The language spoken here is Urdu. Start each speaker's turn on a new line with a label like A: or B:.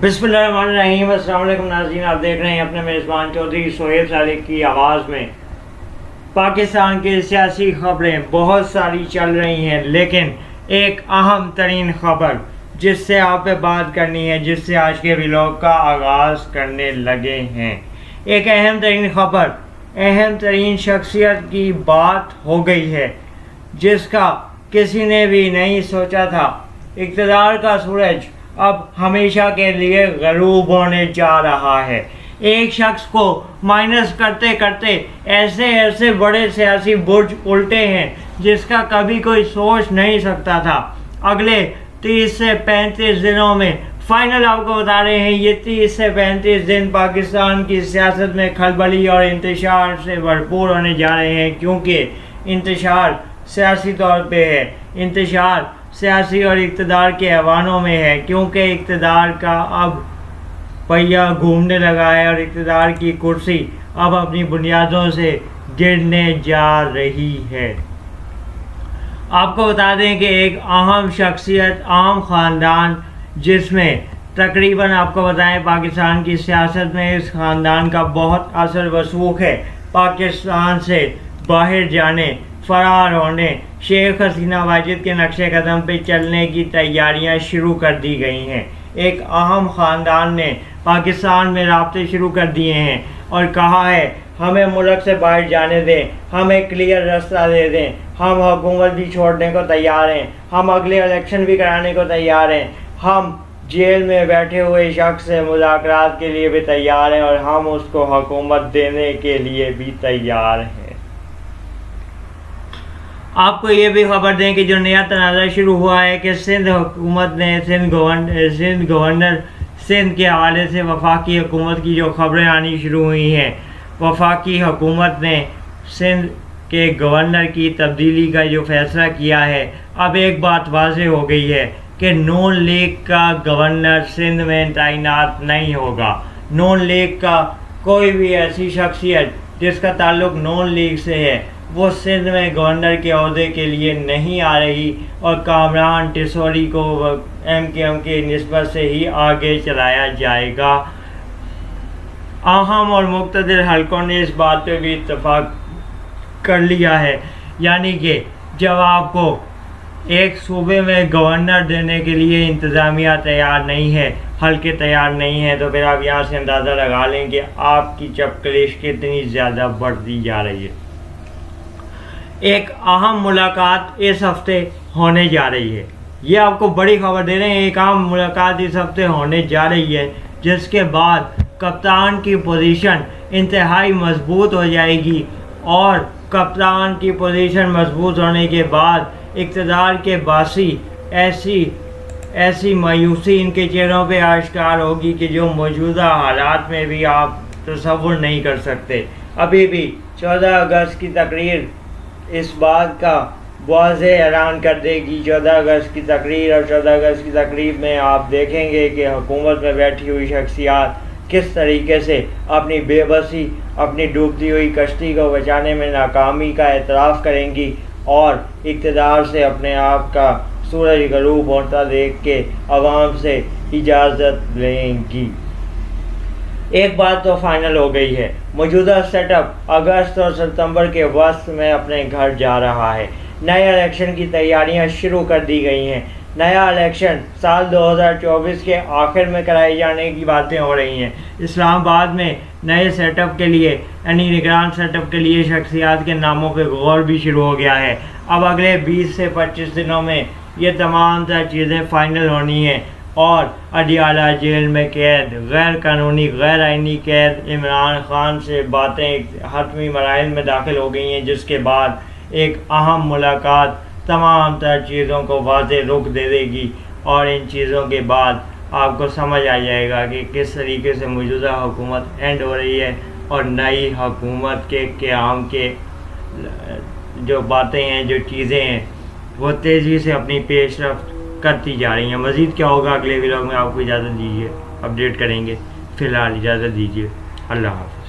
A: بسم اللہ الرحمن الرحیم۔ السلام علیکم ناظرین، آپ دیکھ رہے ہیں اپنے میزبان چودھری سہیل صادق کی آواز میں۔ پاکستان کی سیاسی خبریں بہت ساری چل رہی ہیں، لیکن ایک اہم ترین خبر جس سے آپ پہ بات کرنی ہے، جس سے آج کے ولاگ کا آغاز کرنے لگے ہیں، ایک اہم ترین خبر، اہم ترین شخصیت کی بات ہو گئی ہے جس کا کسی نے بھی نہیں سوچا تھا۔ اقتدار کا سورج اب ہمیشہ کے لیے غروب ہونے جا رہا ہے۔ ایک شخص کو مائنس کرتے کرتے ایسے بڑے سیاسی برج الٹے ہیں جس کا کبھی کوئی سوچ نہیں سکتا تھا۔ اگلے 30 سے 35 دنوں میں فائنل آپ کو بتا رہے ہیں، یہ 30 سے 35 دن پاکستان کی سیاست میں کھلبلی اور انتشار سے بھرپور ہونے جا رہے ہیں، کیونکہ انتشار سیاسی طور پہ ہے، انتشار سیاسی اور اقتدار کے ایوانوں میں ہے، کیونکہ اقتدار کا اب پہیہ گھومنے لگا ہے اور اقتدار کی کرسی اب اپنی بنیادوں سے گرنے جا رہی ہے۔ آپ کو بتا دیں کہ ایک اہم شخصیت، عام خاندان، جس میں تقریباً آپ کو بتائیں پاکستان کی سیاست میں اس خاندان کا بہت اثر وسوخ ہے، پاکستان سے باہر جانے، فرار ہونے، شیخ حسینہ واجد کے نقش قدم پہ چلنے کی تیاریاں شروع کر دی گئی ہیں۔ ایک اہم خاندان نے پاکستان میں رابطے شروع کر دیے ہیں اور کہا ہے ہمیں ملک سے باہر جانے دیں، ہمیں کلیئر راستہ دے دیں، ہم حکومت بھی چھوڑنے کو تیار ہیں، ہم اگلے الیکشن بھی کرانے کو تیار ہیں، ہم جیل میں بیٹھے ہوئے شخص سے مذاکرات کے لیے بھی تیار ہیں اور ہم اس کو حکومت دینے کے لیے بھی تیار ہیں۔ آپ کو یہ بھی خبر دیں کہ جو نیا تنازع شروع ہوا ہے کہ سندھ حکومت نے سندھ گورنر سندھ کے حوالے سے وفاقی حکومت کی جو خبریں آنی شروع ہوئی ہیں، وفاقی حکومت نے سندھ کے گورنر کی تبدیلی کا جو فیصلہ کیا ہے، اب ایک بات واضح ہو گئی ہے کہ نون لیگ کا گورنر سندھ میں تعینات نہیں ہوگا۔ نون لیگ کا کوئی بھی ایسی شخصیت جس کا تعلق نون لیگ سے ہے وہ سندھ میں گورنر کے عہدے کے لیے نہیں آ رہی اور کامران ٹیسوری کو ایم کیو ایم کی نسبت سے ہی آگے چلایا جائے گا۔ اہم اور مقتدر حلقوں نے اس بات پہ بھی اتفاق کر لیا ہے، یعنی کہ جب آپ کو ایک صوبے میں گورنر دینے کے لیے انتظامیہ تیار نہیں ہے، حلقے تیار نہیں ہیں، تو پھر آپ یہاں سے اندازہ لگا لیں کہ آپ کی چپکلیش کتنی زیادہ بڑھتی جا رہی ہے۔ ایک اہم ملاقات اس ہفتے ہونے جا رہی ہے، یہ آپ کو بڑی خبر دے رہے ہیں، ایک اہم ملاقات اس ہفتے ہونے جا رہی ہے جس کے بعد کپتان کی پوزیشن انتہائی مضبوط ہو جائے گی، اور کپتان کی پوزیشن مضبوط ہونے کے بعد اقتدار کے باسی ایسی مایوسی ان کے چہروں پہ آشکار ہوگی کہ جو موجودہ حالات میں بھی آپ تصور نہیں کر سکتے۔ ابھی بھی 14 اگست کی تقریر اس بات کا واضح اعلان کر دے گی۔ 14 اگست کی تقریر اور 14 اگست کی تقریب میں آپ دیکھیں گے کہ حکومت میں بیٹھی ہوئی شخصیات کس طریقے سے اپنی بے بسی، اپنی ڈوبتی ہوئی کشتی کو بچانے میں ناکامی کا اعتراف کریں گی اور اقتدار سے اپنے آپ کا سورج غروب ہوتا دیکھ کے عوام سے اجازت لیں گی۔ ایک بات تو فائنل ہو گئی ہے، موجودہ سیٹ اپ اگست اور ستمبر کے وسط میں اپنے گھر جا رہا ہے۔ نئے الیکشن کی تیاریاں شروع کر دی گئی ہیں۔ نیا الیکشن سال 2024 کے آخر میں کرائے جانے کی باتیں ہو رہی ہیں۔ اسلام آباد میں نئے سیٹ اپ کے لیے، یعنی نگران سیٹ اپ کے لیے شخصیات کے ناموں پہ غور بھی شروع ہو گیا ہے۔ اب اگلے 20 سے 25 دنوں میں یہ تمام تر چیزیں فائنل ہونی ہیں اور اڈیالہ جیل میں قید، غیر قانونی غیر آئینی قید، عمران خان سے باتیں حتمی مراحل میں داخل ہو گئی ہیں، جس کے بعد ایک اہم ملاقات تمام تر چیزوں کو واضح رخ دے دے گی، اور ان چیزوں کے بعد آپ کو سمجھ آ جائے گا کہ کس طریقے سے موجودہ حکومت اینڈ ہو رہی ہے اور نئی حکومت کے قیام کے جو باتیں ہیں، جو چیزیں ہیں، وہ تیزی سے اپنی پیش رفت کرتی جا رہی ہیں۔ مزید کیا ہوگا اگلے ولاگ میں آپ کو اجازت دیجیے، اپڈیٹ کریں گے۔ فی الحال اجازت دیجیے، اللہ حافظ۔